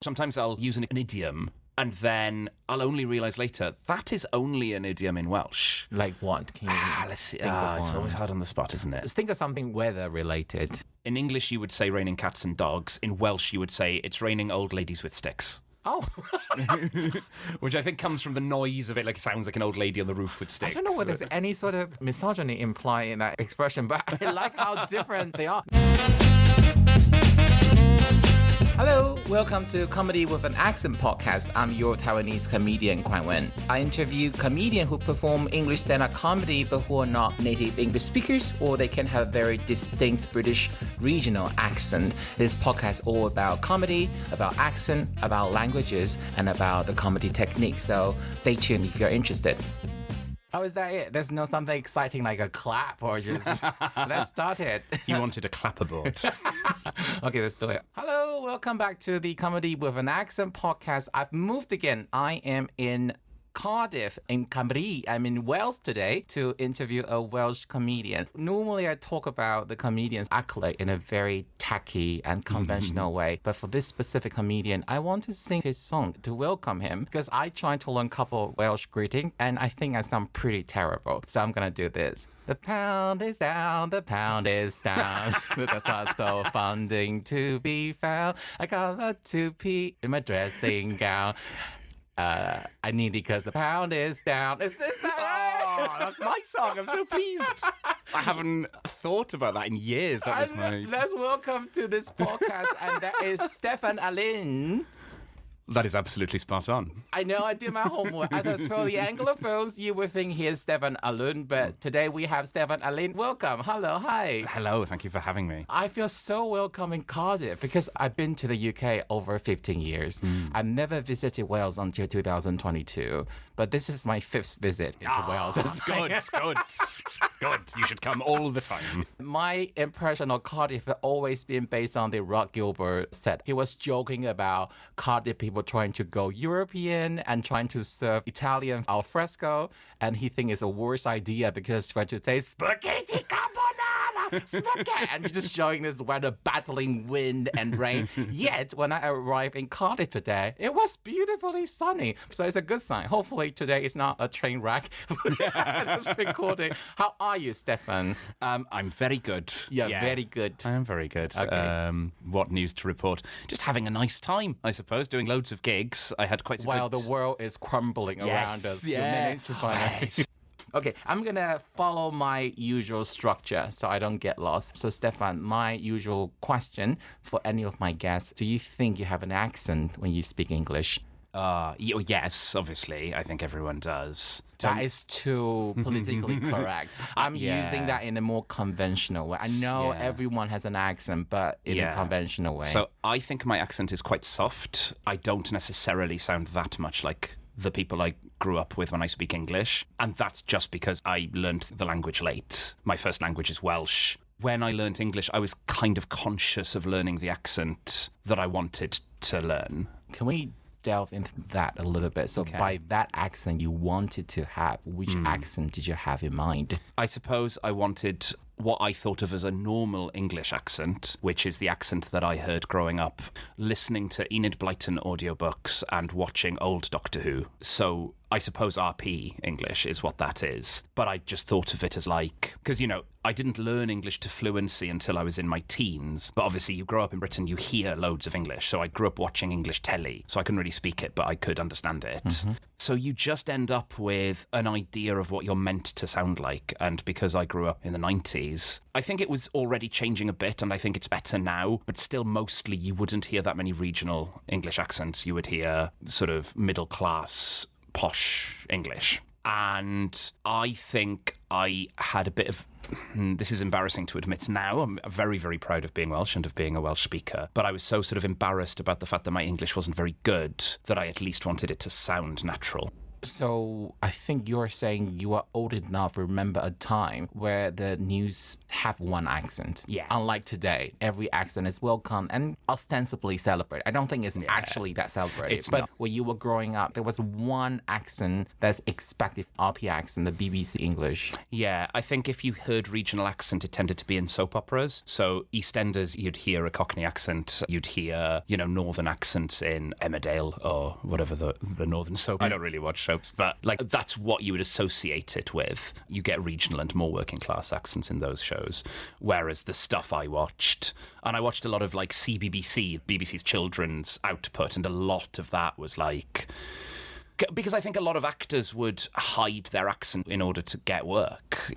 Sometimes I'll use an idiom and then I'll only realise later that is only an idiom in Welsh. Like what? Can you Let's see. think of It's one? always hard on the spot, isn't it? Let's think of something weather-related. In English, you would say raining cats and dogs. In Welsh, you would say it's raining old ladies with sticks. Oh, Which I think comes from the noise of it, like it sounds like an old lady on the roof with sticks. I don't know whether there's any sort of misogyny implied in that expression, but I like how different they are. Hello, welcome to Comedy with an Accent podcast. I'm your Taiwanese comedian, Quan Wen. I interview comedians who perform English stand-up comedy but who are not native English speakers, or they can have very distinct British regional accent. This podcast is all about comedy, about accent, about languages, and about the comedy technique. So stay tuned if you're interested. Oh, is that it? There's no something exciting like a clap or just let's start it. You wanted a clapperboard. Okay, let's do it. Hello, welcome back to the Comedy with an Accent podcast. I've moved again. I am in Cardiff in Cymru. I'm in Wales today to interview a Welsh comedian. Normally I talk about the comedian's accolade in a very tacky and conventional way, but for this specific comedian, I want to sing his song to welcome him because I tried to learn a couple of Welsh greetings and I think I sound pretty terrible. So I'm gonna do this. The pound is down, the pound is down. That's not still funding to be found. I got a 2p in my dressing gown. I need it because the pound is down. Is that right? Oh, that's my song. I'm so pleased. I haven't thought about that in years. That was my... Let's welcome to this podcast, and that is Steffan Alun. That is absolutely spot on. I know I did my homework. I thought for the Anglophones, you would think here's Steffan Alun, but today we have Steffan Alun. Welcome. Hello. Hi. Hello. Thank you for having me. I feel so welcome in Cardiff because I've been to the UK over 15 years. I've never visited Wales until 2022, but this is my 5th visit into Wales. It's Good. You should come all the time. My impression of Cardiff has always been based on the Rhod Gilbert set. He was joking about Cardiff people trying to go European and trying to serve Italian al fresco, and he thinks it's a worse idea because trying to say spaghetti carbonara, spaghetti, and just showing this weather battling wind and rain. Yet, when I arrived in Cardiff today, it was beautifully sunny. So it's a good sign. Hopefully today is not a train wreck. It's recording. How are you, Steffan? I'm very good. Yeah, very good. I am very good. Okay. What news to report? Just having a nice time, I suppose, doing loads of gigs. I had quite a While good... the world is crumbling around us. You Yeah. managed to find it. Okay, I'm going to follow my usual structure so I don't get lost. So, Steffan, my usual question for any of my guests, do you think you have an accent when you speak English? Yes, obviously. I think everyone does. That is too politically correct. I'm using that in a more conventional way. I know everyone has an accent, but in a conventional way. So I think my accent is quite soft. I don't necessarily sound that much like the people I grew up with when I speak English. And that's just because I learned the language late. My first language is Welsh. When I learned English, I was kind of conscious of learning the accent that I wanted to learn. Can we delve into that a little bit? So by that accent you wanted to have, which accent did you have in mind? I suppose I wanted what I thought of as a normal English accent, which is the accent that I heard growing up, listening to Enid Blyton audiobooks and watching old Doctor Who. So I suppose RP English is what that is. But I just thought of it as like... Because, I didn't learn English to fluency until I was in my teens. But obviously, you grow up in Britain, you hear loads of English. So I grew up watching English telly. So I couldn't really speak it, but I could understand it. Mm-hmm. So you just end up with an idea of what you're meant to sound like. And because I grew up in the 90s, I think it was already changing a bit, and I think it's better now. But still, mostly, you wouldn't hear that many regional English accents. You would hear sort of middle-class, posh English. And I think I had a bit of... This is embarrassing to admit now. I'm very, very proud of being Welsh and of being a Welsh speaker. But I was so sort of embarrassed about the fact that my English wasn't very good that I at least wanted it to sound natural. So I think you're saying you are old enough to remember a time where the news have one accent. Yeah. Unlike today, every accent is welcome and ostensibly celebrated. I don't think it's actually that celebrated. It's but not. when you were growing up, there was one accent that's expected, RP accent, the BBC English. Yeah, I think if you heard regional accent, it tended to be in soap operas. So EastEnders, you'd hear a Cockney accent. You'd hear, northern accents in Emmerdale or whatever the northern soap. I don't really watch soaps, but that's what you would associate it with. You get regional and more working class accents in those shows. Whereas the stuff I watched, and I watched a lot of BBC's children's output, and a lot of that was because I think a lot of actors would hide their accent in order to get work.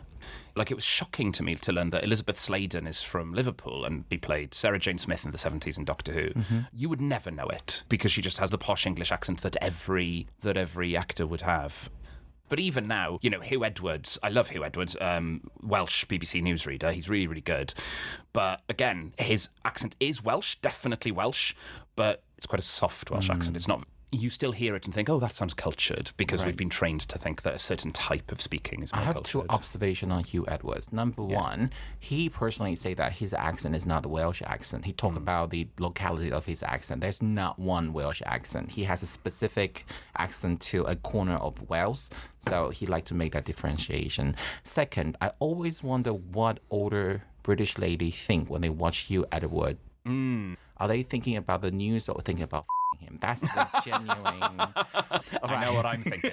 It was shocking to me to learn that Elizabeth Sladen is from Liverpool and he played Sarah Jane Smith in the 70s in Doctor Who. Mm-hmm. You would never know it because she just has the posh English accent that every actor would have. But even now, Hugh Edwards, I love Hugh Edwards, Welsh BBC newsreader. He's really, really good. But again, his accent is Welsh, definitely Welsh, but it's quite a soft Welsh accent. It's not... You still hear it and think, oh, that sounds cultured, because we've been trained to think that a certain type of speaking is more cultured. I have two observations on Hugh Edwards. Number one, he personally say that his accent is not the Welsh accent. He talk about the locality of his accent. There's not one Welsh accent. He has a specific accent to a corner of Wales, so he like to make that differentiation. Second, I always wonder what older British ladies think when they watch Hugh Edwards. Are they thinking about the news or thinking about him? That's the genuine... I know what I'm thinking.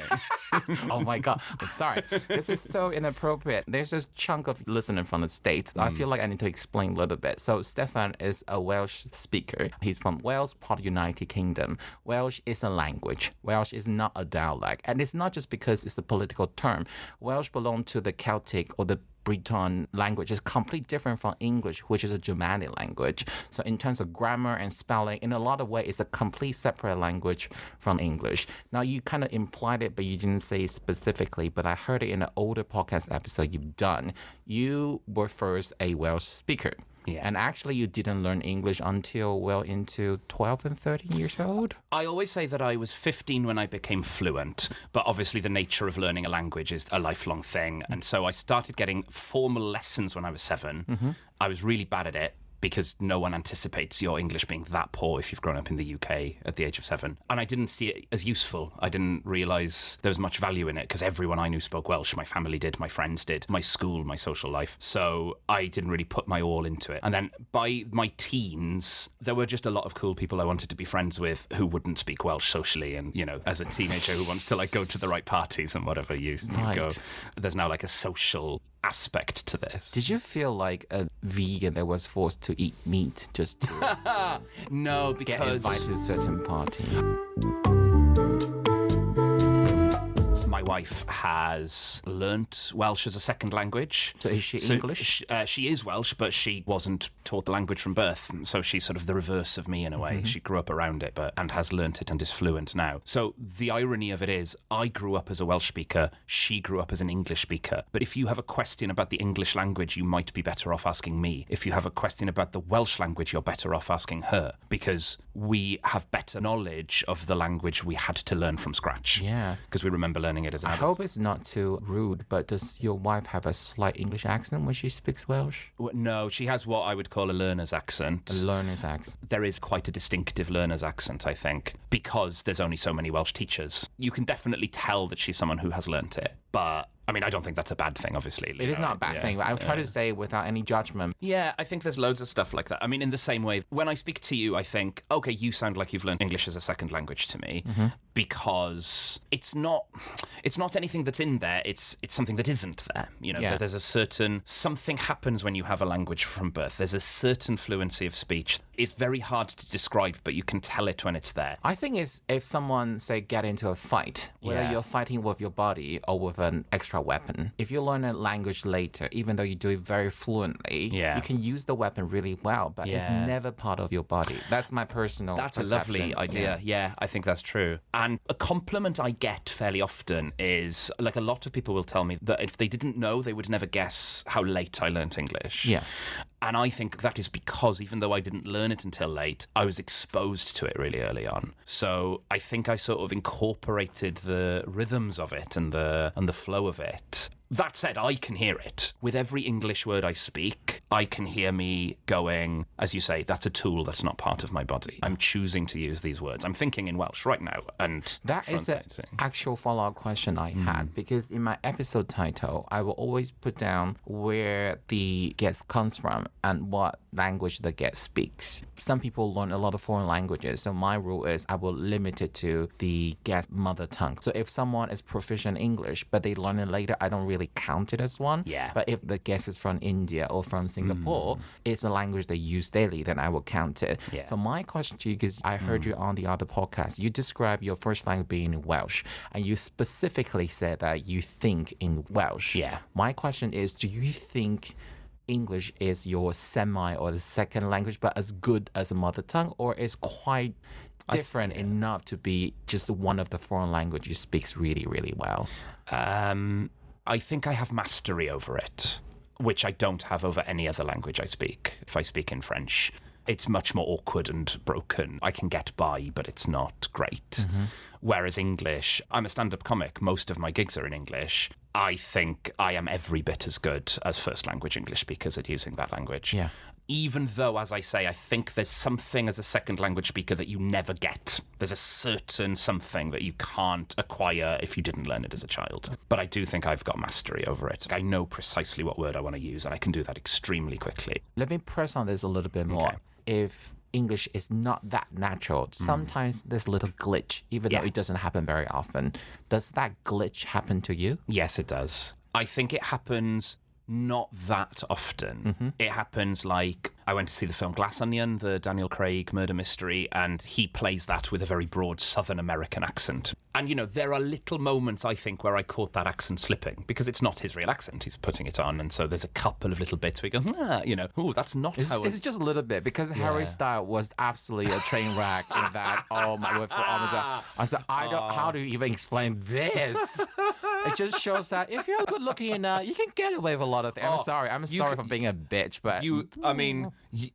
Oh my God. I'm sorry. This is so inappropriate. There's this chunk of listener from the States. I feel like I need to explain a little bit. So Steffan is a Welsh speaker. He's from Wales, part of the United Kingdom. Welsh is a language. Welsh is not a dialect. And it's not just because it's a political term. Welsh belongs to the Celtic or the Breton language is completely different from English, which is a Germanic language. So in terms of grammar and spelling, in a lot of ways, it's a complete separate language from English. Now, you kind of implied it, but you didn't say it specifically, but I heard it in an older podcast episode you've done. You were first a Welsh speaker. Yeah. And actually, you didn't learn English until well into 12 and 13 years old? I always say that I was 15 when I became fluent, but obviously the nature of learning a language is a lifelong thing. And so I started getting formal lessons when I was 7. Mm-hmm. I was really bad at it, because no one anticipates your English being that poor if you've grown up in the UK at the age of 7. And I didn't see it as useful. I didn't realise there was much value in it, because everyone I knew spoke Welsh. My family did, my friends did, my school, my social life. So I didn't really put my all into it. And then by my teens, there were just a lot of cool people I wanted to be friends with who wouldn't speak Welsh socially. And, as a teenager who wants to go to the right parties and whatever, you go. There's now a social aspect to this. Did you feel like a vegan that was forced to eat meat just to no, because get invited to certain parties? My wife has learnt Welsh as a second language. So is she English? She is Welsh, but she wasn't taught the language from birth. So she's sort of the reverse of me in a way. Mm-hmm. She grew up around it and has learnt it and is fluent now. So the irony of it is I grew up as a Welsh speaker. She grew up as an English speaker. But if you have a question about the English language, you might be better off asking me. If you have a question about the Welsh language, you're better off asking her, because we have better knowledge of the language we had to learn from scratch. Yeah. Because we remember learning it as an adult. I hope it's not too rude, but does your wife have a slight English accent when she speaks Welsh? No, she has what I would call a learner's accent. A learner's accent. There is quite a distinctive learner's accent, I think, because there's only so many Welsh teachers. You can definitely tell that she's someone who has learnt it, but I don't think that's a bad thing, obviously. It is not a bad thing, but I'm trying to say without any judgment. Yeah, I think there's loads of stuff like that. In the same way, when I speak to you, I think, okay, you sound like you've learned English as a second language to me, because it's not anything that's in there, it's something that isn't there. There's a certain, something happens when you have a language from birth. There's a certain fluency of speech. It's very hard to describe, but you can tell it when it's there. I think it's if someone, say, get into a fight, whether you're fighting with your body or with an extra weapon. If you learn a language later, even though you do it very fluently, you can use the weapon really well, but it's never part of your body. That's my personal perception. A lovely idea. Yeah, I think that's true. And a compliment I get fairly often is, a lot of people will tell me that if they didn't know, they would never guess how late I learnt English. Yeah. And I think that is because even though I didn't learn it until late, I was exposed to it really early on. So I think I sort of incorporated the rhythms of it and the flow of it. That said, I can hear it. With every English word I speak, I can hear me going, as you say, that's a tool that's not part of my body. I'm choosing to use these words. I'm thinking in Welsh right now. And that is an actual follow-up question I had, because in my episode title, I will always put down where the guest comes from and what language the guest speaks. Some people learn a lot of foreign languages, so my rule is I will limit it to the guest mother tongue. So if someone is proficient in English, but they learn it later, I don't really count it as one. Yeah. But if the guest is from India or from Singapore, it's a language they use daily, then I will count it. Yeah. So my question to you, because I heard you on the other podcast, you described your first language being Welsh, and you specifically said that you think in Welsh. Yeah. My question is, do you think English is your semi or the second language, but as good as a mother tongue, or is quite different enough to be just one of the foreign language you speak really, really well? I think I have mastery over it, which I don't have over any other language I speak. If I speak in French, it's much more awkward and broken. I can get by, but it's not great. Whereas English, I'm a stand-up comic. Most of my gigs are in English. I think I am every bit as good as first language English speakers at using that language. Yeah. Even though, as I say, I think there's something as a second language speaker that you never get. There's a certain something that you can't acquire if you didn't learn it as a child. But I do think I've got mastery over it. I know precisely what word I want to use, and I can do that extremely quickly. Let me press on this a little bit more. Okay. If English is not that natural, sometimes there's a little glitch, even though it doesn't happen very often. Does that glitch happen to you? Yes, it does. I think it happens not that often. It happens like, I went to see the film Glass Onion, the Daniel Craig murder mystery, and he plays that with a very broad Southern American accent. And, you know, there are little moments, I think, where I caught that accent slipping, because it's not his real accent. He's putting it on, and so there's a couple of little bits where you go, you know, oh, that's not how... It's just a little bit, because Harry Styles was absolutely a train wreck in that. Oh my God. I said, how do you even explain this? It just shows that if you're good looking enough, you can get away with a lot of things. I'm sorry for being a bitch, but...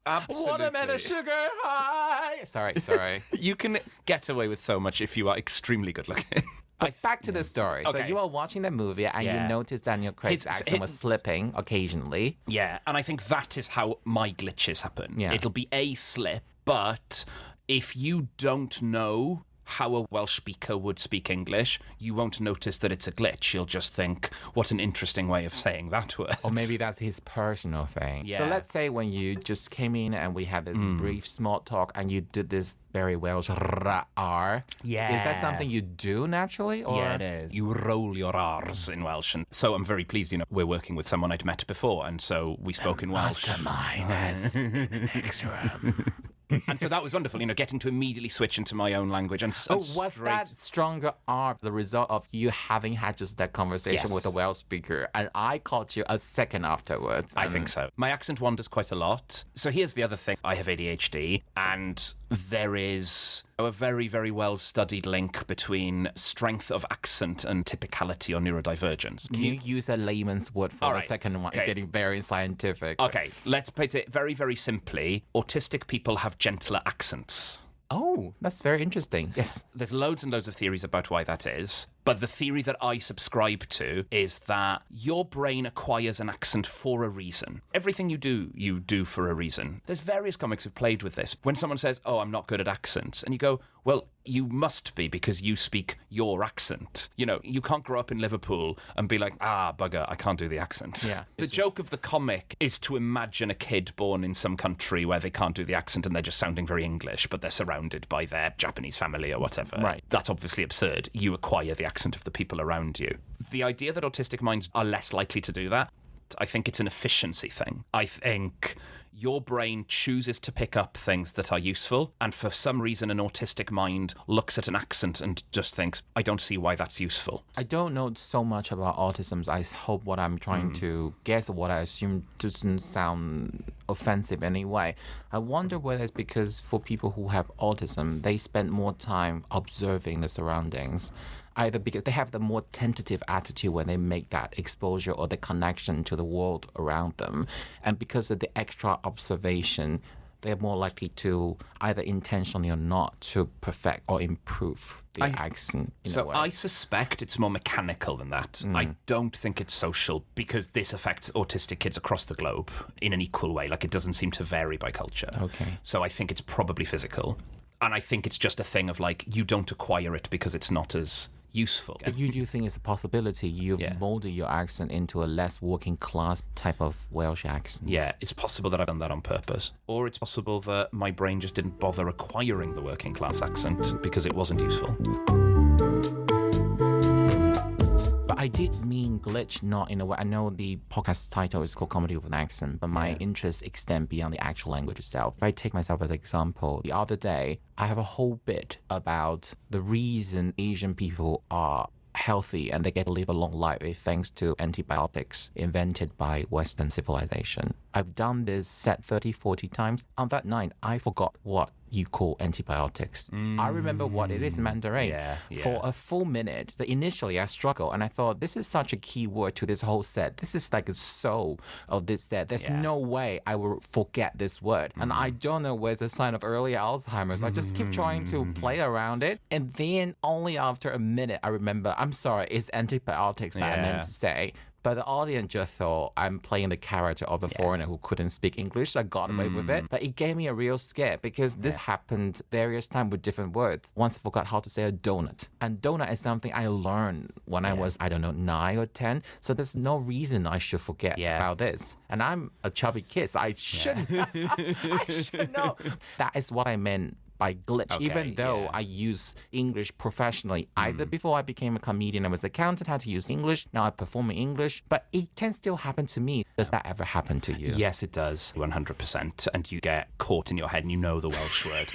Absolutely. Watermelon sugar high! Sorry. You can get away with so much if you are extremely good looking. But back to the story. So you are watching the movie and you notice Daniel Craig's accent was slipping occasionally. Yeah, and I think that is how my glitches happen. Yeah. It'll be a slip, but if you don't know how a Welsh speaker would speak English, you won't notice that it's a glitch. You'll just think, what an interesting way of saying that word. Or maybe that's his personal thing. Yeah. So let's say when you just came in and we had this brief small talk and you did this very Welsh R. Yeah. Is that something you do naturally? Or? Yeah, it is. You roll your R's in Welsh. And so I'm very pleased, you know, we're working with someone I'd met before, and so we spoke in Welsh. Mastermind, that's excellent. And so that was wonderful, you know, getting to immediately switch into my own language. And was that stronger R the result of you having had just that conversation with a Welsh speaker, and I caught you a second afterwards? I think so. My accent wanders quite a lot. So here's the other thing. I have ADHD, and there is a very, very well-studied link between strength of accent and typicality or neurodivergence. Can you use a layman's word for the second one? Okay. It's getting very scientific. Okay, let's put it very, very simply. Autistic people have gentler accents. Oh, that's very interesting. Yes. There's loads and loads of theories about why that is. But the theory that I subscribe to is that your brain acquires an accent for a reason. Everything you do for a reason. There's various comics who've played with this. When someone says, oh, I'm not good at accents, and you go, well, you must be because you speak your accent. You know, you can't grow up in Liverpool and be like, bugger, I can't do the accent. Yeah. The joke of the comic is to imagine a kid born in some country where they can't do the accent and they're just sounding very English, but they're surrounded by their Japanese family or whatever. Right. That's obviously absurd. You acquire the accent of the people around you. The idea that autistic minds are less likely to do that, I think it's an efficiency thing. I think your brain chooses to pick up things that are useful, and for some reason an autistic mind looks at an accent and just thinks, I don't see why that's useful. I don't know so much about autism. I hope what I'm trying to guess, what I assume doesn't sound offensive anyway. I wonder whether it's because for people who have autism, they spend more time observing the surroundings. either because they have the more tentative attitude when they make that exposure or the connection to the world around them, and because of the extra observation, they're more likely to, either intentionally or not, to perfect or improve the accent in a way. I suspect it's more mechanical than that. I don't think it's social, because this affects autistic kids across the globe in an equal way. Like, it doesn't seem to vary by culture. Okay. So I think it's probably physical. And I think it's just a thing of, like, you don't acquire it because it's not as useful. You do think it's a possibility you've molded your accent into a less working class type of Welsh accent? Yeah, it's possible that I've done that on purpose. Or it's possible that my brain just didn't bother acquiring the working class accent because it wasn't useful. But I did mean glitch, not in a way. I know the podcast title is called Comedy with an Accent, but my interests extend beyond the actual language itself. If I take myself as an example, the other day, I have a whole bit about the reason Asian people are healthy and they get to live a long life thanks to antibiotics invented by Western civilization. I've done this set 30, 40 times. On that night, I forgot what you call antibiotics. I remember what it is in Mandarin. For a full minute, initially I struggled and I thought, this is such a key word to this whole set. This is like a soul of this set. There's no way I will forget this word. And I don't know where's a sign of early Alzheimer's. I just keep trying to play around it. And then only after a minute, I remember, I'm sorry, it's antibiotics that I meant to say. But the audience just thought I'm playing the character of the foreigner who couldn't speak English. So I got away with it. But it gave me a real scare because this happened various times with different words. Once I forgot how to say a donut. And donut is something I learned when I was, 9 or 10. So there's no reason I should forget about this. And I'm a chubby kid, so I should I should know. That is what I meant by glitch, even though I use English professionally. Either before I became a comedian, I was an accountant, had to use English. Now I perform in English, but it can still happen to me. Does that ever happen to you? Yes, it does, 100%. And you get caught in your head and you know the Welsh word.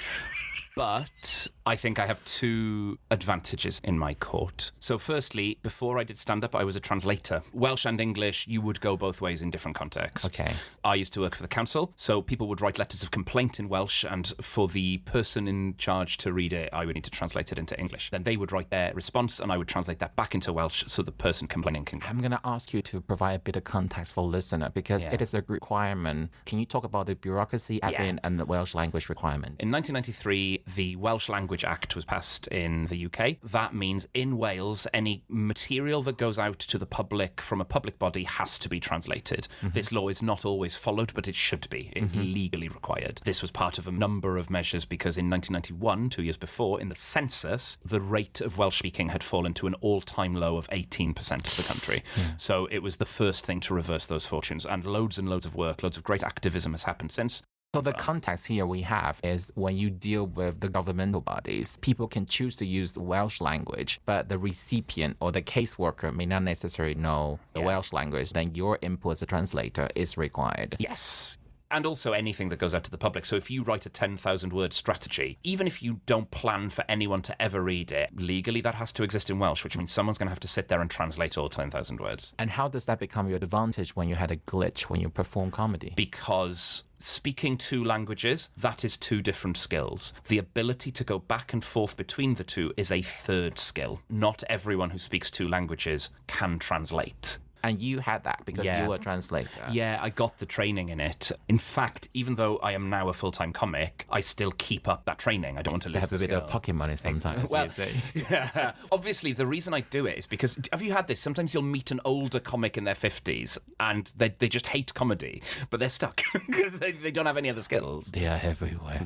But I think I have two advantages in my court. So firstly, before I did stand-up, I was a translator. Welsh and English, you would go both ways in different contexts. Okay. I used to work for the council, so people would write letters of complaint in Welsh, and for the person in charge to read it, I would need to translate it into English. Then they would write their response, and I would translate that back into Welsh so the person complaining can... I'm going to ask you to provide a bit of context for listener, because it is a requirement. Can you talk about the bureaucracy, admin, and the Welsh language requirement? In 1993, the Welsh Language Act was passed in the UK. That means in Wales, any material that goes out to the public from a public body has to be translated. This law is not always followed, but it should be. It's legally required. This was part of a number of measures because in 1991, 2 years before, in the census, the rate of Welsh speaking had fallen to an all-time low of 18% of the country. So it was the first thing to reverse those fortunes, and loads of work, loads of great activism has happened since. So the context here we have is when you deal with the governmental bodies, people can choose to use the Welsh language, but the recipient or the caseworker may not necessarily know the Welsh language. Then your input as a translator is required. Yes. And also anything that goes out to the public. So if you write a 10,000-word strategy, even if you don't plan for anyone to ever read it, legally that has to exist in Welsh, which means someone's going to have to sit there and translate all 10,000 words. And how does that become your advantage when you had a glitch when you perform comedy? Because speaking two languages, that is two different skills. The ability to go back and forth between the two is a third skill. Not everyone who speaks two languages can translate. And you had that because you were a translator. Yeah, I got the training in it. In fact, even though I am now a full-time comic, I still keep up that training. I don't want to lose have a bit of pocket money sometimes. Well, yeah. Obviously, the reason I do it is because, have you had this? Sometimes you'll meet an older comic in their 50s and they just hate comedy, but they're stuck because they don't have any other skills. They are everywhere.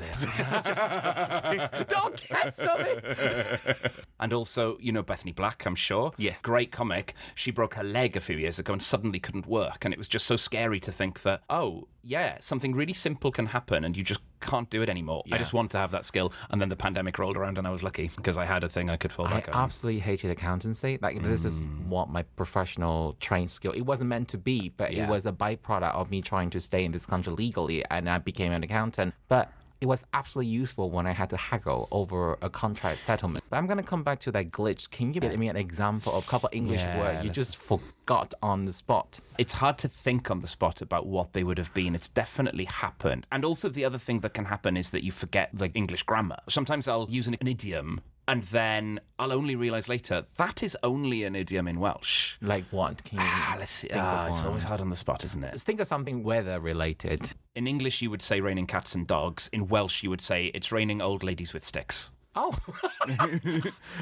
Don't cancel me! And also, you know Bethany Black, I'm sure. Yes. Great comic. She broke her leg a few years ago and suddenly couldn't work. And it was just so scary to think that, something really simple can happen and you just can't do it anymore. I just want to have that skill. And then the pandemic rolled around and I was lucky because I had a thing I could fall back on. I absolutely hated accountancy. Like, this is what my professional trained skill. It wasn't meant to be, but it was a byproduct of me trying to stay in this country legally, and I became an accountant. But it was absolutely useful when I had to haggle over a contract settlement. But I'm going to come back to that glitch. Can you give me an example of a couple of English words you just forgot on the spot? It's hard to think on the spot about what they would have been. It's definitely happened. And also the other thing that can happen is that you forget the English grammar. Sometimes I'll use an idiom And then I'll only realise later, that is only an idiom in Welsh. Like what? Can you Let's see. think of It's one? always hard on the spot, isn't it? Let's think of something weather-related. In English, you would say raining cats and dogs. In Welsh, you would say it's raining old ladies with sticks. Oh.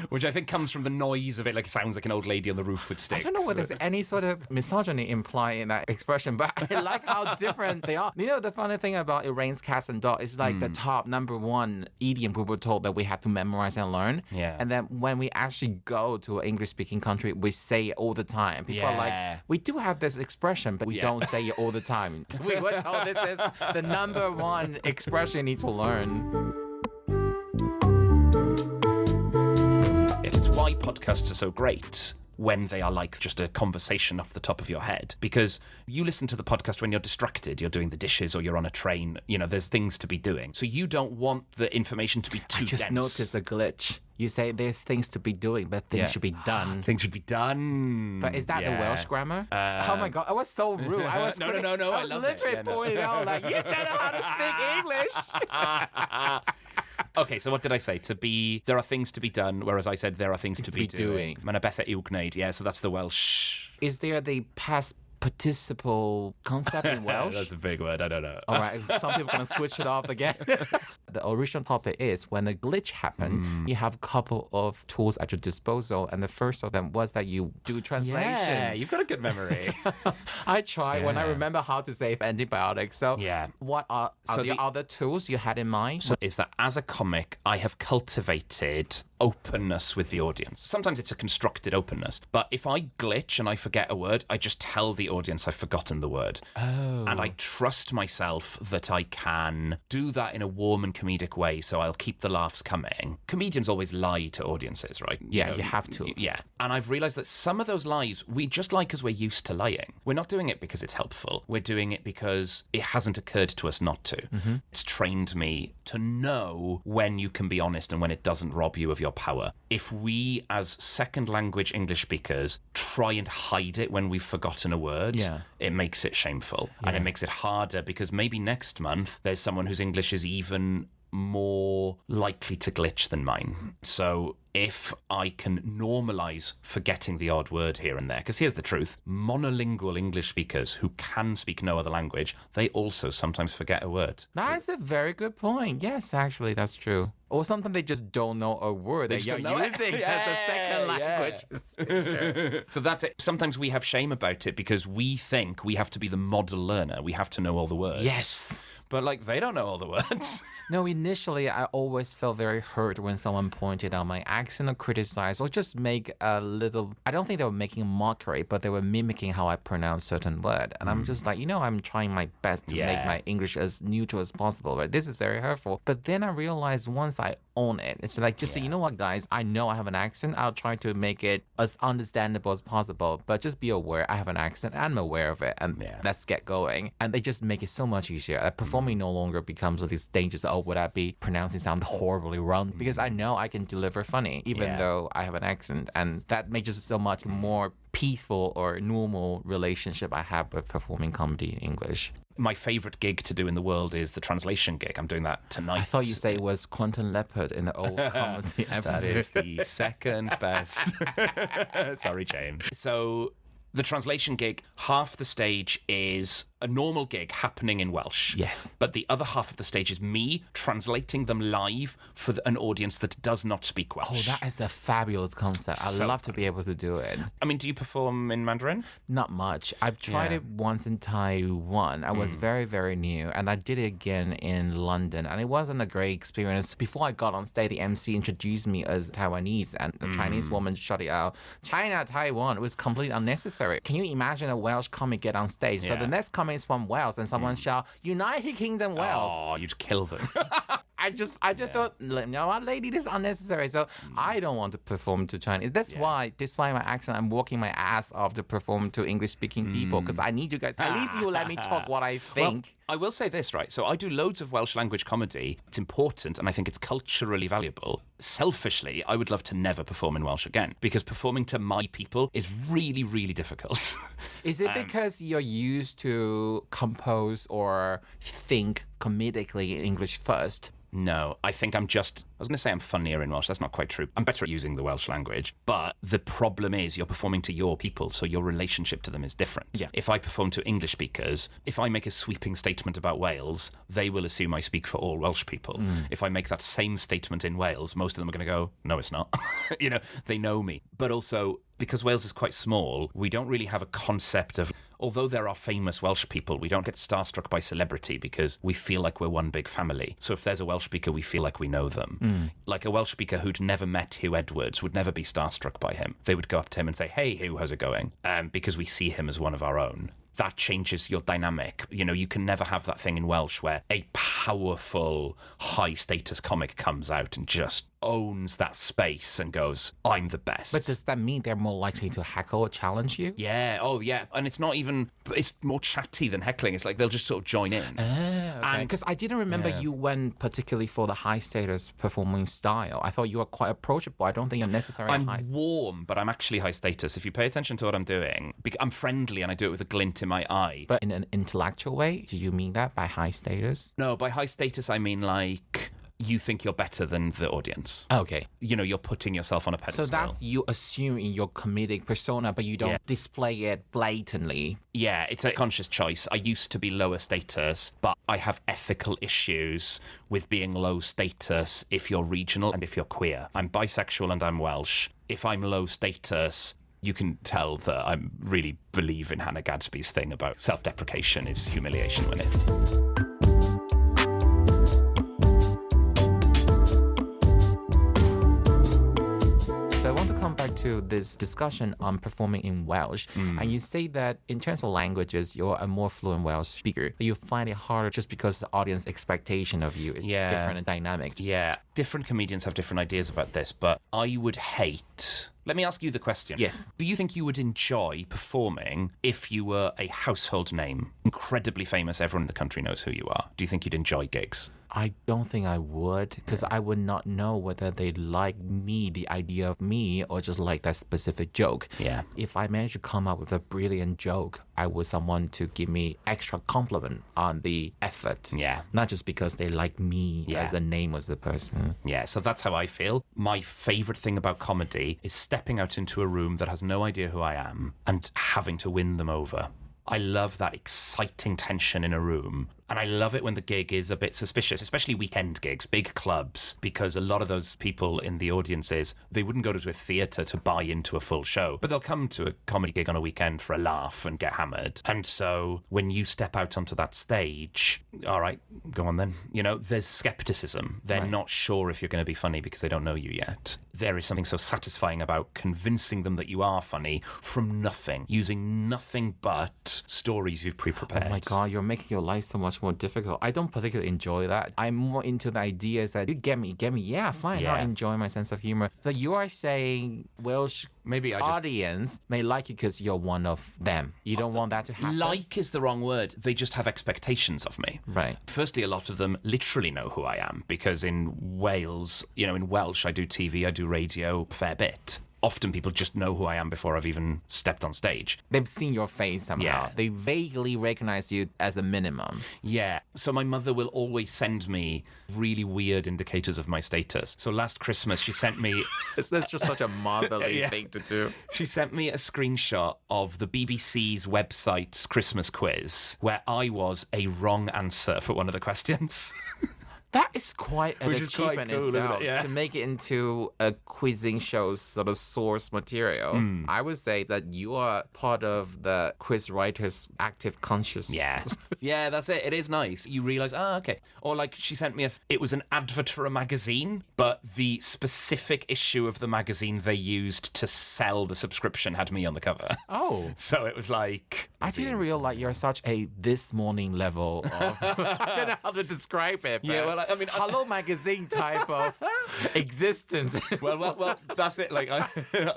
Which I think comes from the noise of it. Like, it sounds like an old lady on the roof with sticks. I don't know whether there's any sort of misogyny implied in that expression, but I like how different they are. You know, the funny thing about it rains cats and dogs is like the top number one idiom we were told that we have to memorize and learn. Yeah. And then when we actually go to an English-speaking country, we say it all the time. People are like, we do have this expression, but we don't say it all the time. We were told this is the number one expression you need to learn. It is why podcasts are so great when they are like just a conversation off the top of your head. Because you listen to the podcast when you're distracted, you're doing the dishes or you're on a train, you know, there's things to be doing. So you don't want the information to be too dense. I just noticed a glitch. You say there's things to be doing, but things should be done. Things should be done. But is that the Welsh grammar? Oh my God, I was so rude. I was No, I love it. literally pointing out like, you don't know how to speak English. Okay, so what did I say? There are things to be done, whereas I said there are things to be doing. Mae 'na bethau i'w gwneud. Yeah, so that's the Welsh. Is there the past participle concept in Welsh? That's a big word, I don't know. All right, some people are going to switch it off again. The original topic is when a glitch happened, you have a couple of tools at your disposal, and the first of them was that you do translation. Yeah, you've got a good memory. I try when I remember how to say antibiotics. So what are the other tools you had in mind? So is that as a comic, I have cultivated openness with the audience. Sometimes it's a constructed openness, but if I glitch and I forget a word, I just tell the audience I've forgotten the word. Oh. And I trust myself that I can do that in a warm and comedic way, so I'll keep the laughs coming. Comedians always lie to audiences, right? Yeah, you have to. Yeah. And I've realised that some of those lies, we just lie because we're used to lying. We're not doing it because it's helpful. We're doing it because it hasn't occurred to us not to. Mm-hmm. It's trained me to know when you can be honest and when it doesn't rob you of your power. If we, as second language English speakers, try and hide it when we've forgotten a word, it makes it shameful. And it makes it harder because maybe next month there's someone whose English is even more likely to glitch than mine. So if I can normalise forgetting the odd word here and there, because here's the truth, monolingual English speakers who can speak no other language, they also sometimes forget a word. That's a very good point. Yes, actually, that's true. Or sometimes they just don't know a word that you're using as a second language speaker. So that's it. Sometimes we have shame about it because we think we have to be the model learner. We have to know all the words. Yes. But, like, they don't know all the words. No, initially, I always felt very hurt when someone pointed out my accent or criticized or just make a little... I don't think they were making a mockery, but they were mimicking how I pronounce certain word. And I'm just like, I'm trying my best to make my English as neutral as possible, right? This is very hurtful. But then I realized once I own it, it's like, just say, you know what, guys? I know I have an accent. I'll try to make it as understandable as possible. But just be aware I have an accent. I'm aware of it. And let's get going. And they just make it so much easier. Performing no longer becomes this dangerous, would I be pronouncing sound horribly wrong? Because I know I can deliver funny, even though I have an accent. And that makes it so much more peaceful or normal relationship I have with performing comedy in English. My favourite gig to do in the world is the translation gig. I'm doing that tonight. I thought you say it was Quentin Leopard in the old comedy episode. That is the second best. Sorry, James. So the translation gig, half the stage is a normal gig happening in Welsh. Yes. But the other half of the stage is me translating them live for an audience that does not speak Welsh. Oh, that is a fabulous concept. I'd love to be able to do it. I mean, do you perform in Mandarin? Not much. I've tried it once in Taiwan. I was very, very new. And I did it again in London. And it wasn't a great experience. Before I got on stage, the MC introduced me as Taiwanese. And a Chinese woman shut it out. China, Taiwan. It was completely unnecessary. Can you imagine a Welsh comic get on stage? So the next comic is from Wales and someone shout, United Kingdom Wales. Oh, you'd kill them. I just thought, you know what, lady, this is unnecessary. So I don't want to perform to Chinese. That's why, despite my accent, I'm working my ass off to perform to English-speaking people because I need you guys. At least you let me talk what I think. Well, I will say this, right? So I do loads of Welsh language comedy. It's important and I think it's culturally valuable. Selfishly, I would love to never perform in Welsh again because performing to my people is really, really difficult. Is it because you're used to compose or think comedically in English first? No, I think I was going to say I'm funnier in Welsh. That's not quite true. I'm better at using the Welsh language. But the problem is you're performing to your people, so your relationship to them is different. Yeah. If I perform to English speakers, if I make a sweeping statement about Wales, they will assume I speak for all Welsh people. If I make that same statement in Wales, most of them are going to go, no, it's not. They know me. But also, because Wales is quite small, we don't really have a concept of, although there are famous Welsh people, we don't get starstruck by celebrity because we feel like we're one big family. So if there's a Welsh speaker, we feel like we know them. Like a Welsh speaker who'd never met Hugh Edwards would never be starstruck by him. They would go up to him and say, hey, Hugh, how's it going? Because we see him as one of our own. That changes your dynamic. You can never have that thing in Welsh where a powerful, high-status comic comes out and just owns that space and goes, I'm the best. But does that mean they're more likely to heckle or challenge you? Yeah, oh yeah. And it's not even, it's more chatty than heckling. It's like they'll just sort of join in. Okay. Because I didn't remember you went particularly for the high-status performing style. I thought you were quite approachable. I don't think you're necessarily I'm warm, but I'm actually high status. If you pay attention to what I'm doing, I'm friendly and I do it with a glint in my eye. But in an intellectual way, do you mean that by high status? No, by high status, I mean like you think you're better than the audience. Okay. You're putting yourself on a pedestal. So that's you assume in your comedic persona, but you don't display it blatantly. Yeah, it's a conscious choice. I used to be lower status, but I have ethical issues with being low status if you're regional and if you're queer. I'm bisexual and I'm Welsh. If I'm low status, you can tell that I really believe in Hannah Gadsby's thing about self-deprecation is humiliation when it... So I want to come back to this discussion on performing in Welsh. And you say that in terms of languages, you're a more fluent Welsh speaker. But you find it harder just because the audience expectation of you is different and dynamic. Yeah, different comedians have different ideas about this, but I would hate... Let me ask you the question. Yes. Do you think you would enjoy performing if you were a household name, incredibly famous, everyone in the country knows who you are? Do you think you'd enjoy gigs? I don't think I would, because I would not know whether they like me, the idea of me, or just like that specific joke. Yeah. If I manage to come up with a brilliant joke, I would someone to give me extra compliment on the effort. Yeah. Not just because they like me as a name as the person. Yeah, so that's how I feel. My favourite thing about comedy is stepping out into a room that has no idea who I am and having to win them over. I love that exciting tension in a room. And I love it when the gig is a bit suspicious, especially weekend gigs, big clubs, because a lot of those people in the audiences, they wouldn't go to a theatre to buy into a full show, but they'll come to a comedy gig on a weekend for a laugh and get hammered. And so when you step out onto that stage, all right, go on then. There's skepticism. They're not sure if you're going to be funny because they don't know you yet. There is something so satisfying about convincing them that you are funny from nothing, using nothing but stories you've pre-prepared. Oh my God, you're making your life so much more difficult. I don't particularly enjoy that. I'm more into the ideas that you get me. Yeah, fine. Yeah. I enjoy my sense of humor. But you are saying Welsh audience may like you because you're one of them. You don't want that to happen. Like is the wrong word. They just have expectations of me. Right. Firstly, a lot of them literally know who I am because in Wales, in Welsh, I do TV, I do radio a fair bit. Often people just know who I am before I've even stepped on stage. They've seen your face somehow. Yeah. They vaguely recognize you as a minimum. Yeah. So my mother will always send me really weird indicators of my status. So last Christmas, she sent me... That's just such a motherly thing to do. She sent me a screenshot of the BBC's website's Christmas quiz where I was a wrong answer for one of the questions. That is quite an achievement cool, itself, isn't it? Yeah. to make it into a quizzing show's sort of source material. I would say that you are part of the quiz writer's active consciousness. Yeah. Yeah, that's it. It is nice. You realise, okay. Or like she sent me it was an advert for a magazine, but the specific issue of the magazine they used to sell the subscription had me on the cover. Oh. So it was like... I didn't realize you're such a This Morning level of... I don't know how to describe it. Yeah, well, I mean... Hello Magazine type of existence. Well, that's it. Like,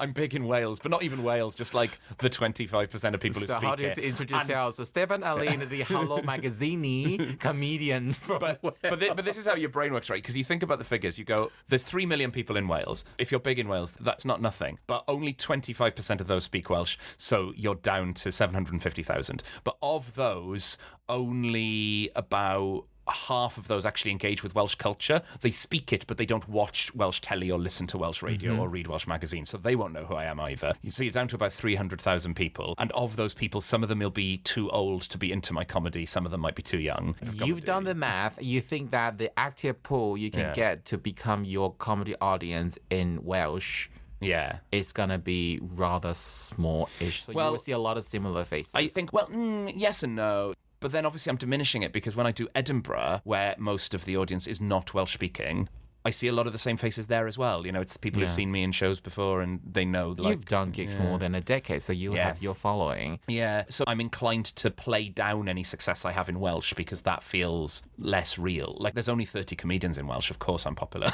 I'm big in Wales, but not even Wales, just like the 25% of people who So speak how do you it. introduce yourself? So Steffan Alun, the Hello Magazine comedian from But this is how your brain works, right? Because you think about the figures. You go, there's 3 million people in Wales. If you're big in Wales, that's not nothing. But only 25% of those speak Welsh, so you're down to 750,000. But of those, only about half of those actually engage with Welsh culture. They speak it, but they don't watch Welsh telly or listen to Welsh radio or read Welsh magazines, so they won't know who I am either. So you're down to about 300,000 people, and of those people, some of them will be too old to be into my comedy, some of them might be too young. You've done the math. You think that the active pool you can get to become your comedy audience in Welsh it's going to be rather small-ish. So you will see a lot of similar faces. I think, yes and no. But then obviously I'm diminishing it because when I do Edinburgh, where most of the audience is not Welsh speaking, I see a lot of the same faces there as well. You know, it's people who've seen me in shows before and they know. You've done gigs for more than a decade, so you have your following. Yeah, so I'm inclined to play down any success I have in Welsh because that feels less real. Like, there's only 30 comedians in Welsh. Of course I'm popular.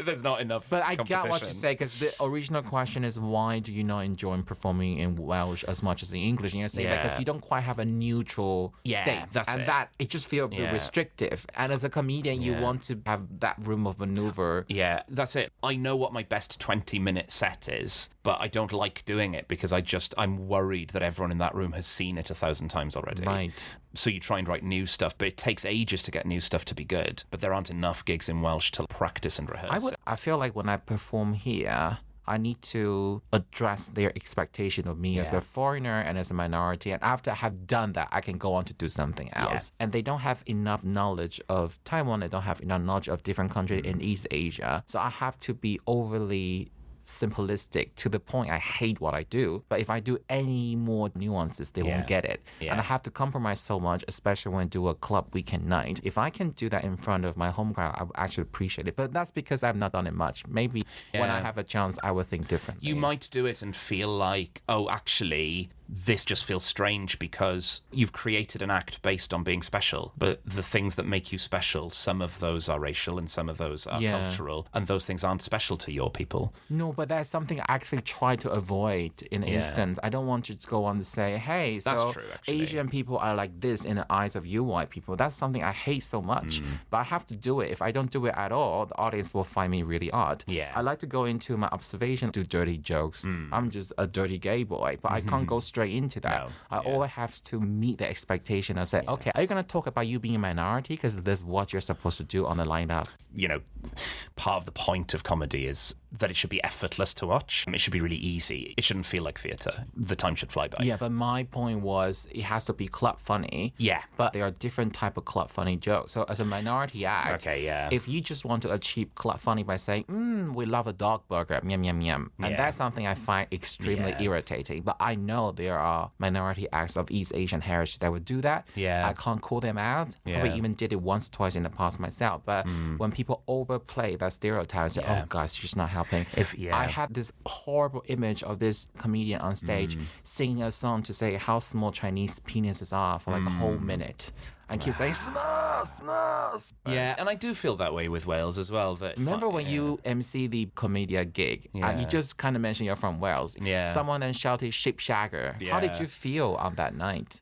There's not enough But I get what you say, because the original question is, why do you not enjoy performing in Welsh as much as in English? And you say that because you don't quite have a neutral state. That it just feels a bit restrictive. And as a comedian, you want to have that room of maneuver. Yeah, that's it. I know what my best 20-minute set is, but I don't like doing it because I'm worried that everyone in that room has seen it 1,000 times already. Right. So you try and write new stuff, but it takes ages to get new stuff to be good. But there aren't enough gigs in Welsh to practice and rehearse. I feel like when I perform here, I need to address their expectation of me as a foreigner and as a minority. And after I have done that, I can go on to do something else. And they don't have enough knowledge of Taiwan. They don't have enough knowledge of different countries in East Asia. So I have to be overly simplistic to the point I hate what I do. But if I do any more nuances, they won't get it. And I have to compromise so much, especially when I do a club weekend night. If I can do that in front of my home crowd, I would actually appreciate it. But that's because I've not done it much. Maybe when I have a chance, I will think differently. You might do it and feel like, oh, actually, this just feels strange because you've created an act based on being special. But the things that make you special, some of those are racial and some of those are cultural. And those things aren't special to your people. No, but that's something I actually try to avoid in an instance. I don't want to just go on to say, hey, so that's true, actually. Asian people are like this in the eyes of you white people. That's something I hate so much. But I have to do it. If I don't do it at all, the audience will find me really odd. I like to go into my observation, do dirty jokes. I'm just a dirty gay boy, but I can't go straight into that. I always have to meet the expectation and say, okay, are you going to talk about you being a minority? Because this is what you're supposed to do on the lineup. You know, part of the point of comedy is that it should be effortless to watch. It should be really easy. It shouldn't feel like theatre. The time should fly by. Yeah, but my point was it has to be club funny. Yeah. But there are different type of club funny jokes. So as a minority act, if you just want to achieve club funny by saying, we love a dog burger, yum, yum, yum. And that's something I find extremely irritating. But I know there are minority acts of East Asian heritage that would do that. I can't call them out. Probably even did it once or twice in the past myself. But when people overplay that stereotype, say, oh gosh, she's not helping. I had this horrible image of this comedian on stage singing a song to say how small Chinese penises are for like a whole minute. And keep saying, smalls. Yeah, and I do feel that way with Wales as well. Remember when you MC the Comedia gig, and you just kind of mentioned you're from Wales. Someone then shouted Sheepshagger. How did you feel on that night?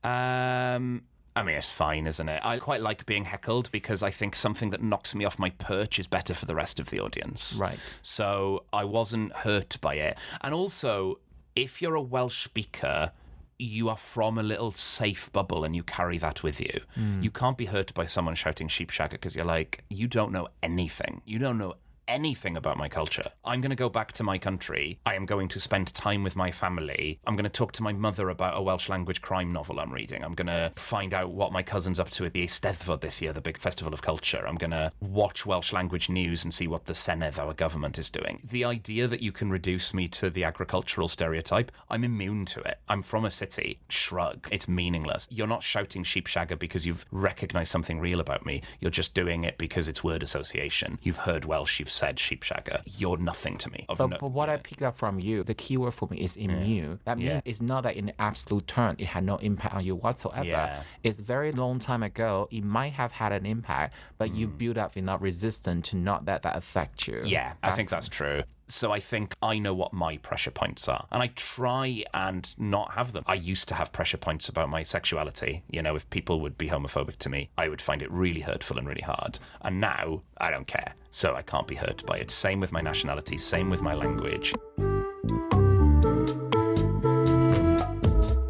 I mean, it's fine, isn't it? I quite like being heckled because I think something that knocks me off my perch is better for the rest of the audience. Right. So I wasn't hurt by it. And also, if you're a Welsh speaker, you are from a little safe bubble and you carry that with you. You can't be hurt by someone shouting Sheepshagger because you're like, you don't know anything. You don't know anything about my culture. I'm going to go back to my country. I am going to spend time with my family. I'm going to talk to my mother about a Welsh language crime novel I'm reading. I'm going to find out what my cousin's up to at the Eisteddfod this year, the big festival of culture. I'm going to watch Welsh language news and see what the Senedd, our government, is doing. The idea that you can reduce me to the agricultural stereotype, I'm immune to it. I'm from a city. Shrug. It's meaningless. You're not shouting Sheepshagger because you've recognised something real about me. You're just doing it because it's word association. You've heard Welsh, you've said Sheepshagger. You're nothing to me. But what I picked up from you, the keyword for me is immune. That means it's not that in absolute term it had no impact on you whatsoever. It's very long time ago, it might have had an impact, but you build up enough resistance to not let that affect you. Yeah, I think that's true. So I think I know what my pressure points are. And I try and not have them. I used to have pressure points about my sexuality. You know, if people would be homophobic to me, I would find it really hurtful and really hard. And now I don't care. So I can't be hurt by it. Same with my nationality, same with my language.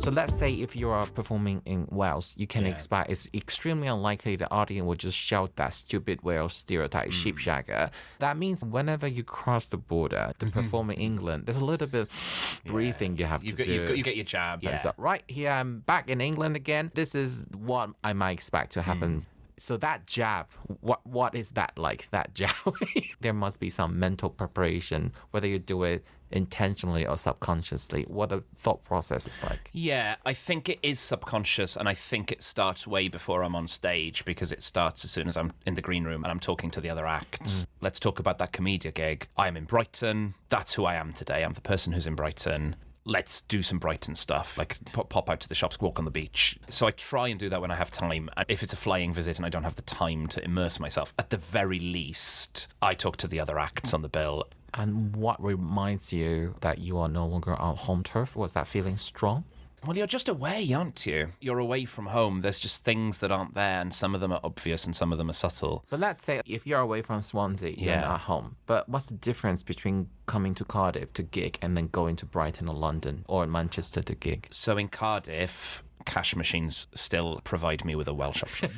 So let's say if you are performing in Wales, you can expect it's extremely unlikely the audience will just shout that stupid Welsh stereotype, Sheepshagger. That means whenever you cross the border to perform in England, there's a little bit of breathing you have to do. You get your jab. Yeah. So, right here, I'm back in England again. This is what I might expect to happen. So that jab, what is that like, that jab? There must be some mental preparation, whether you do it intentionally or subconsciously, what the thought process is like. Yeah, I think it is subconscious, and I think it starts way before I'm on stage, because it starts as soon as I'm in the green room and I'm talking to the other acts. Let's talk about that Comedia gig. I'm in Brighton. That's who I am today. I'm the person who's in Brighton. Let's do some Brighton stuff, like pop out to the shops, walk on the beach. So I try and do that when I have time. And if it's a flying visit and I don't have the time to immerse myself, at the very least, I talk to the other acts on the bill. And what reminds you that you are no longer on home turf? Was that feeling strong? Well, you're just away, aren't you? You're away from home. There's just things that aren't there, and some of them are obvious and some of them are subtle. But let's say if you're away from Swansea, you're not at home. But what's the difference between coming to Cardiff to gig and then going to Brighton or London or Manchester to gig? So in Cardiff, cash machines still provide me with a Welsh option.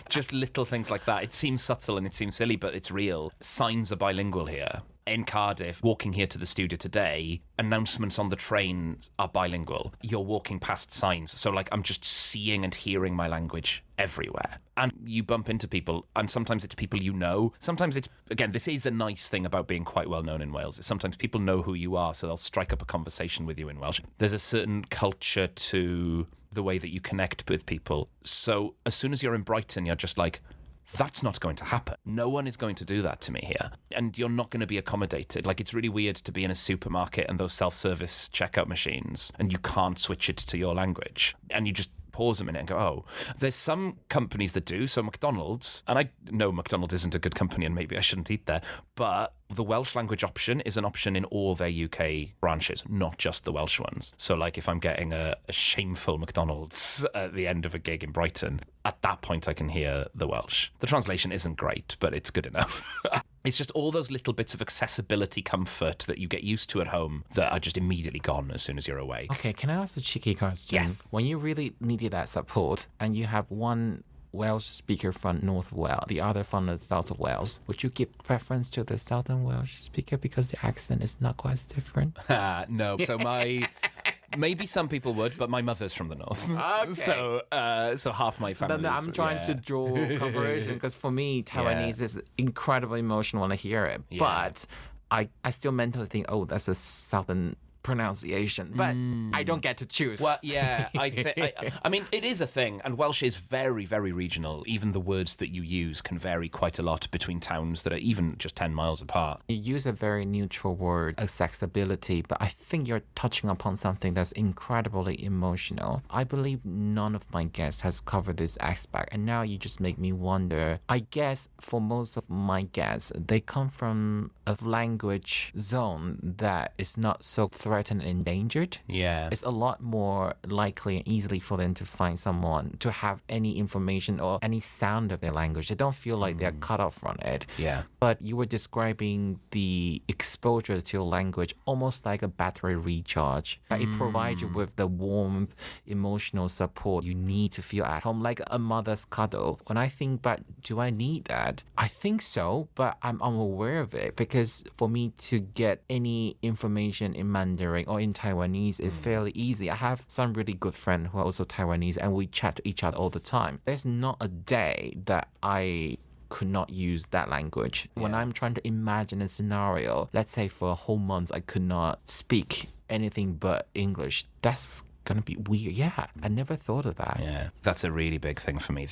Just little things like that. It seems subtle and it seems silly, but it's real. Signs are bilingual here. In Cardiff, walking here to the studio today, announcements on the trains are bilingual. You're walking past signs. So, like, I'm just seeing and hearing my language everywhere. And you bump into people, and sometimes it's people you know. Sometimes it's, again, this is a nice thing about being quite well known in Wales. Sometimes people know who you are, so they'll strike up a conversation with you in Welsh. There's a certain culture to the way that you connect with people. So as soon as you're in Brighton, you're just like, that's not going to happen. No one is going to do that to me here. And you're not going to be accommodated. Like, it's really weird to be in a supermarket and those self-service checkout machines, and you can't switch it to your language. And you just pause a minute and go, oh, there's some companies that do. So McDonald's, and I know McDonald's isn't a good company and maybe I shouldn't eat there, but the Welsh language option is an option in all their UK branches, not just the Welsh ones. So, like, if I'm getting a shameful McDonald's at the end of a gig in Brighton, at that point I can hear the Welsh. The translation isn't great, but it's good enough. It's just all those little bits of accessibility comfort that you get used to at home that are just immediately gone as soon as you're away. Okay, can I ask a cheeky question? Yes. When you really needed that support and you have one Welsh speaker from North of Wales, the other from the South of Wales, would you give preference to the Southern Welsh speaker because the accent is not quite as different? No, so maybe some people would, but my mother's from the north. Okay. So half my family. Then I'm trying to draw comparison because for me, Taiwanese is incredibly emotional when I hear it. Yeah. But I still mentally think, oh, that's a Southern pronunciation, but I don't get to choose. Well, yeah, I mean, it is a thing, and Welsh is very, very regional. Even the words that you use can vary quite a lot between towns that are even just 10 miles apart. You use a very neutral word, accessibility, but I think you're touching upon something that's incredibly emotional. I believe none of my guests has covered this aspect, and now you just make me wonder. I guess for most of my guests, they come from a language zone that is not so threatened and endangered. Yeah. It's a lot more likely and easily for them to find someone to have any information or any sound of their language. They don't feel like they're cut off from it. Yeah. But you were describing the exposure to your language almost like a battery recharge. It provides you with the warmth, emotional support you need to feel at home, like a mother's cuddle. When I think back, do I need that? I think so, but I'm unaware of it because for me to get any information in Mandarin or in Taiwanese is fairly easy. I have some really good friends who are also Taiwanese and we chat to each other all the time. There's not a day that I could not use that language. When I'm trying to imagine a scenario, let's say for a whole month I could not speak anything but English, that's gonna be weird. Yeah, I never thought of that. Yeah, that's a really big thing for me.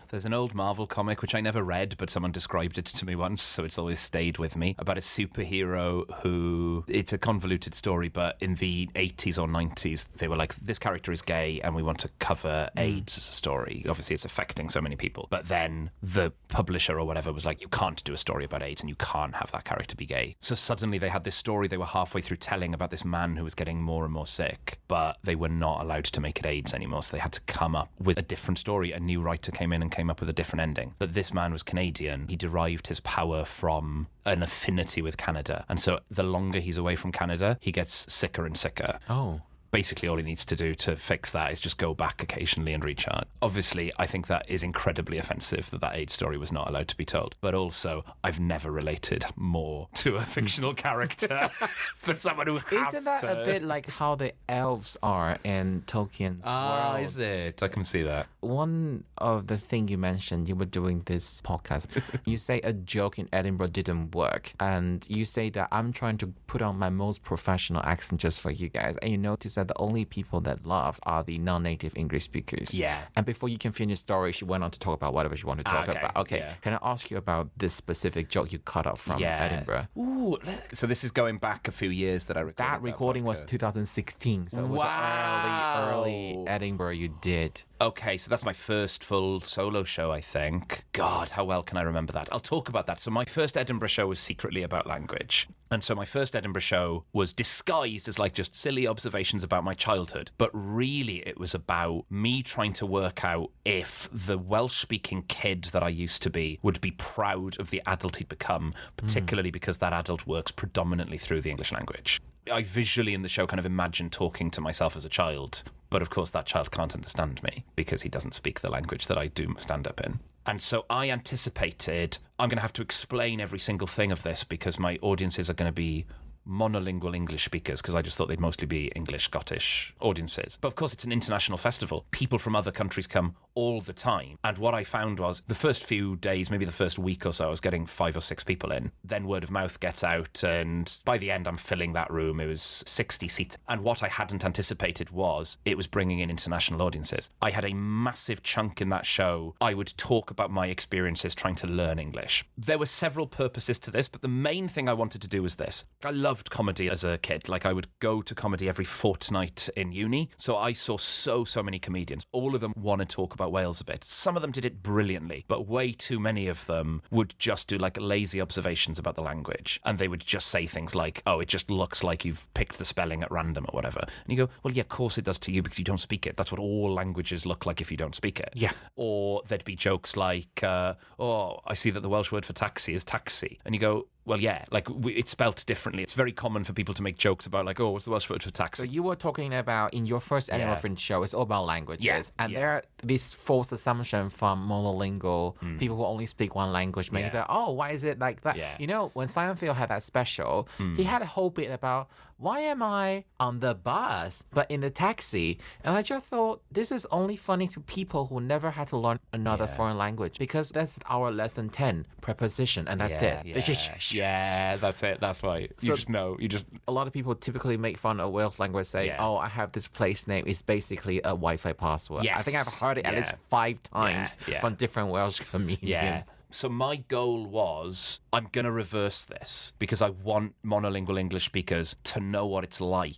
There's an old Marvel comic, which I never read, but someone described it to me once, so it's always stayed with me, about a superhero who, it's a convoluted story, but in the 80s or 90s, they were like, this character is gay and we want to cover AIDS as a story. Obviously, it's affecting so many people. But then the publisher or whatever was like, you can't do a story about AIDS and you can't have that character be gay. So suddenly they had this story they were halfway through telling about this man who was getting more and more sick, but they were not allowed to make it AIDS anymore, so they had to come up with a different story. A new writer came in and came up with a different ending. That this man was Canadian. He derived his power from an affinity with Canada. And so the longer he's away from Canada, he gets sicker and sicker. Oh. Basically, all he needs to do to fix that is just go back occasionally and recharge. Obviously, I think that is incredibly offensive that AIDS story was not allowed to be told. But also, I've never related more to a fictional character than someone who has Isn't that a bit like how the elves are in Tolkien's world? Is it? I can see that. One of the thing you mentioned, you were doing this podcast, you say a joke in Edinburgh didn't work. And you say that I'm trying to put on my most professional accent just for you guys. And you notice that the only people that laugh are the non-native English speakers. Yeah. And before you can finish your story, she went on to talk about whatever she wanted to talk about. Okay. Yeah. Can I ask you about this specific joke you cut off from Edinburgh? Ooh, so this is going back a few years that I recorded. That recording was 2016, so it was early Edinburgh you did. Okay, so that's my first full solo show, I think. God, how well can I remember that? I'll talk about that. So my first Edinburgh show was secretly about language. And so my first Edinburgh show was disguised as like just silly observations about my childhood. But really it was about me trying to work out if the Welsh-speaking kid that I used to be would be proud of the adult he'd become, particularly because that adult works predominantly through the English language. I visually in the show kind of imagine talking to myself as a child, but of course that child can't understand me because he doesn't speak the language that I do stand up in. And so I anticipated I'm going to have to explain every single thing of this because my audiences are going to be monolingual English speakers because I just thought they'd mostly be English, Scottish audiences. But of course, it's an international festival. People from other countries come all the time. And what I found was the first few days, maybe the first week or so, I was getting 5 or 6 people in. Then word of mouth gets out. And by the end, I'm filling that room. It was 60 seats. And what I hadn't anticipated was it was bringing in international audiences. I had a massive chunk in that show. I would talk about my experiences trying to learn English. There were several purposes to this, but the main thing I wanted to do was this. I loved comedy as a kid. Like I would go to comedy every fortnight in uni. So I saw so many comedians. All of them want to talk about Wales a bit. Some of them did it brilliantly, but way too many of them would just do like lazy observations about the language. And they would just say things like, oh, it just looks like you've picked the spelling at random or whatever. And you go, well, yeah, of course it does to you because you don't speak it. That's what all languages look like if you don't speak it. Yeah. Or there'd be jokes like, oh, I see that the Welsh word for taxi is taxi. And you go, well, yeah, like it's spelt differently. It's very common for people to make jokes about like, oh, what's the Welsh word for taxi? So you were talking about in your first Edinburgh Fringe show, it's all about languages. And there are this false assumption from monolingual people who only speak one language, making that, oh, why is it like that? Yeah. You know, when Seinfeld had that special, he had a whole bit about why am I on the bus but in the taxi? And I just thought this is only funny to people who never had to learn another foreign language because that's our lesson 10, preposition, and that's it. Yeah, that's it. That's why. You just know. A lot of people typically make fun of Welsh language, say, oh, I have this place name. It's basically a Wi-Fi password. Yes. I think I've heard it at least 5 times from different Welsh comedians. Yeah. So my goal was, I'm going to reverse this because I want monolingual English speakers to know what it's like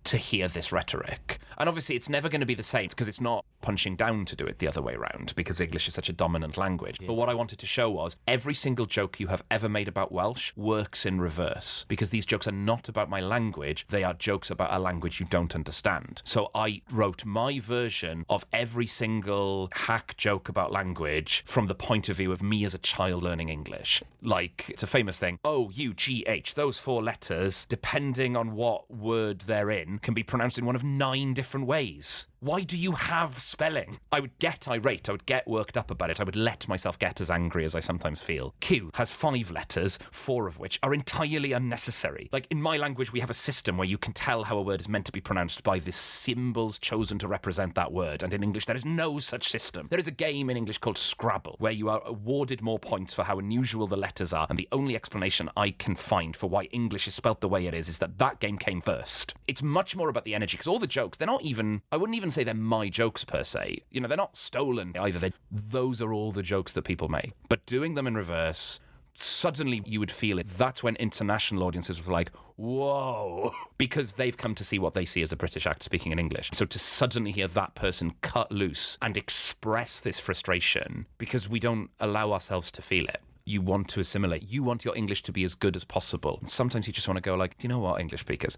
to hear this rhetoric. And obviously it's never going to be the same because it's not punching down to do it the other way around because English is such a dominant language. Yes. But what I wanted to show was every single joke you have ever made about Welsh works in reverse because these jokes are not about my language. They are jokes about a language you don't understand. So I wrote my version of every single hack joke about language from the point of view of me as a child learning English. Like, it's a famous thing. O-U-G-H, those 4 letters, depending on what word they're in, can be pronounced in one of 9 different ways. Why do you have spelling? I would get irate. I would get worked up about it. I would let myself get as angry as I sometimes feel. Q has 5 letters, 4 of which are entirely unnecessary. Like in my language, we have a system where you can tell how a word is meant to be pronounced by the symbols chosen to represent that word. And in English, there is no such system. There is a game in English called Scrabble, where you are awarded more points for how unusual the letters are. And the only explanation I can find for why English is spelt the way it is that game came first. It's much more about the energy, because all the jokes, they're not even, I wouldn't even say they're my jokes per se. You know, they're not stolen either. Those are all the jokes that people make. But doing them in reverse, suddenly you would feel it. That's when international audiences were like, whoa, because they've come to see what they see as a British actor speaking in English. So to suddenly hear that person cut loose and express this frustration because we don't allow ourselves to feel it. You want to assimilate. You want your English to be as good as possible. And sometimes you just want to go like, do you know what, English speakers?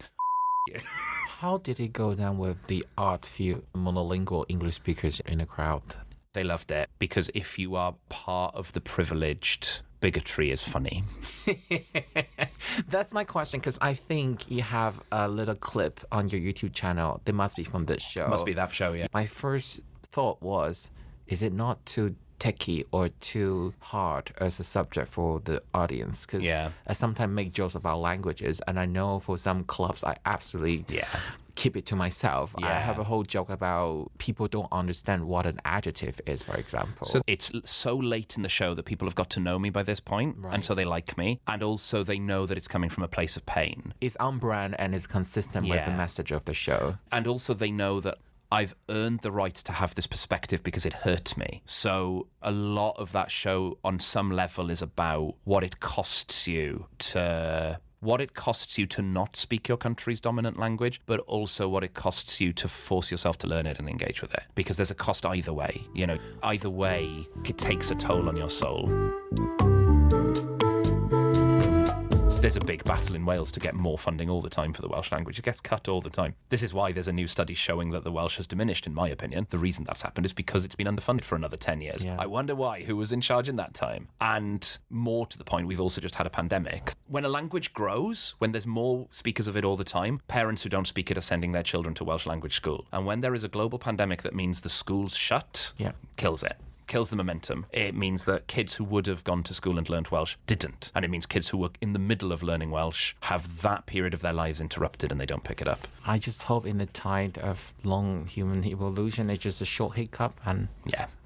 You. How did it go down with the few monolingual English speakers in the crowd? They loved it because if you are part of the privileged, bigotry is funny. That's my question, because I think you have a little clip on your YouTube channel. They must be from this show. Must be that show, yeah. My first thought was, is it not too techie or too hard as a subject for the audience? Because I sometimes make jokes about languages, and I know for some clubs I absolutely keep it to myself. I have a whole joke about people don't understand what an adjective is, for example. So it's so late in the show that people have got to know me by this point, and so they like me, and also they know that it's coming from a place of pain. It's on brand and it's consistent with the message of the show. And also they know that I've earned the right to have this perspective because it hurt me. So a lot of that show on some level is about what it costs you to not speak your country's dominant language, but also what it costs you to force yourself to learn it and engage with it. Because there's a cost either way. You know, either way, it takes a toll on your soul. There's a big battle in Wales to get more funding all the time for the Welsh language. It gets cut all the time. This is why there's a new study showing that the Welsh has diminished, in my opinion. The reason that's happened is because it's been underfunded for another 10 years. I wonder why. Who was in charge in that time? And more to the point, we've also just had a pandemic. When a language grows, when there's more speakers of it all the time, parents who don't speak it are sending their children to Welsh language school. And when there is a global pandemic that means the schools shut, kills it. Kills the momentum. It means that kids who would have gone to school and learnt Welsh didn't. And it means kids who were in the middle of learning Welsh have that period of their lives interrupted and they don't pick it up. I just hope in the tide of long human evolution, it's just a short hiccup and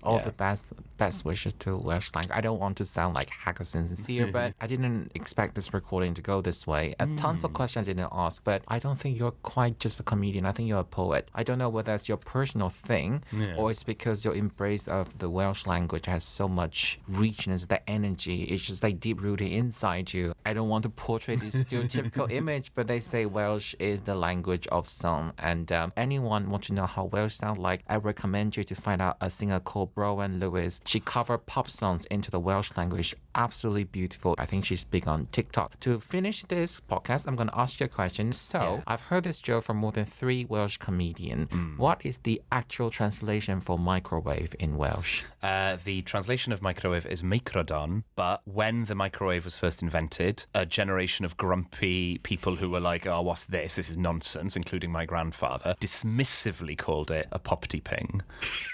all the best wishes to Welsh language. I don't want to sound like hackers insincere, but I didn't expect this recording to go this way. Tons of questions I didn't ask, but I don't think you're quite just a comedian. I think you're a poet. I don't know whether it's your personal thing or it's because your embrace of the Welsh language has so much richness, that energy. It's just like deep-rooted inside you. I don't want to portray this stereotypical image, but they say Welsh is the language of song. And anyone want to know how Welsh sound like, I recommend you to find out a singer called Rhod Lewis. She covered pop songs into the Welsh language. Absolutely beautiful. I think she's big on TikTok. To finish this podcast, I'm going to ask you a question. So, I've heard this joke from more than 3 Welsh comedians. What is the actual translation for microwave in Welsh? The translation of microwave is microdon, but when the microwave was first invented, a generation of grumpy people who were like, oh, what's this? This is nonsense, including my grandfather, dismissively called it a popty ping,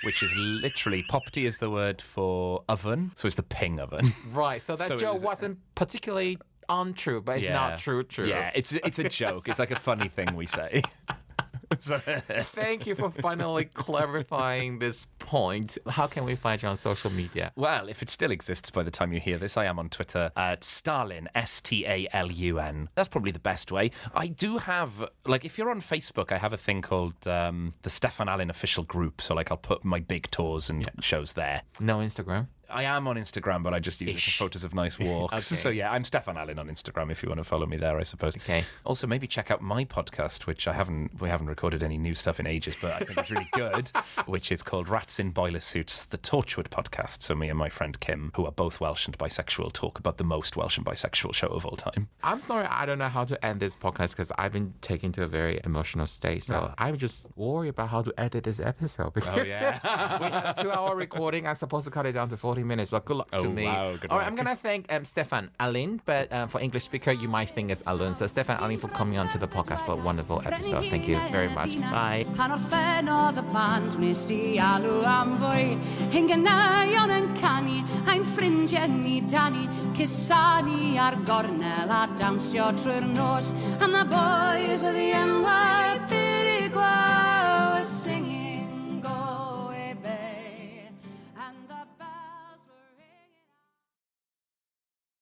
which is literally, popty is the word for oven, so it's the ping oven. Right, so that joke wasn't particularly untrue, but it's not true. Yeah, it's a joke. It's like a funny thing we say. Thank you for finally clarifying this point. How can we find you on social media? Well, if it still exists by the time you hear this, I am on Twitter at Stalin, Stalun. That's probably the best way. I do have, like, if you're on Facebook, I have a thing called the Steffan Alun official group. So, like, I'll put my big tours and shows there. No Instagram? I am on Instagram, but I just use it for photos of nice walks. So yeah, I'm Steffan Alun on Instagram if you want to follow me there, I suppose. Okay. Also, maybe check out my podcast, which we haven't recorded any new stuff in ages, but I think it's really good, which is called Rats in Boiler Suits, the Torchwood podcast. So me and my friend Kim, who are both Welsh and bisexual, talk about the most Welsh and bisexual show of all time. I'm sorry, I don't know how to end this podcast because I've been taken to a very emotional state. So I'm just worried about how to edit this episode because we had a 2-hour recording. I'm supposed to cut it down to 40 minutes. But good luck to me. Wow, all right, I'm going to thank Steffan Alun, but for English speaker, you might think it's Alun. So Steffan Alun for coming on to the podcast for a wonderful episode. Thank you very much. Bye. Cysani ar gornel a dawnsio trwy'r nos, and the boys of the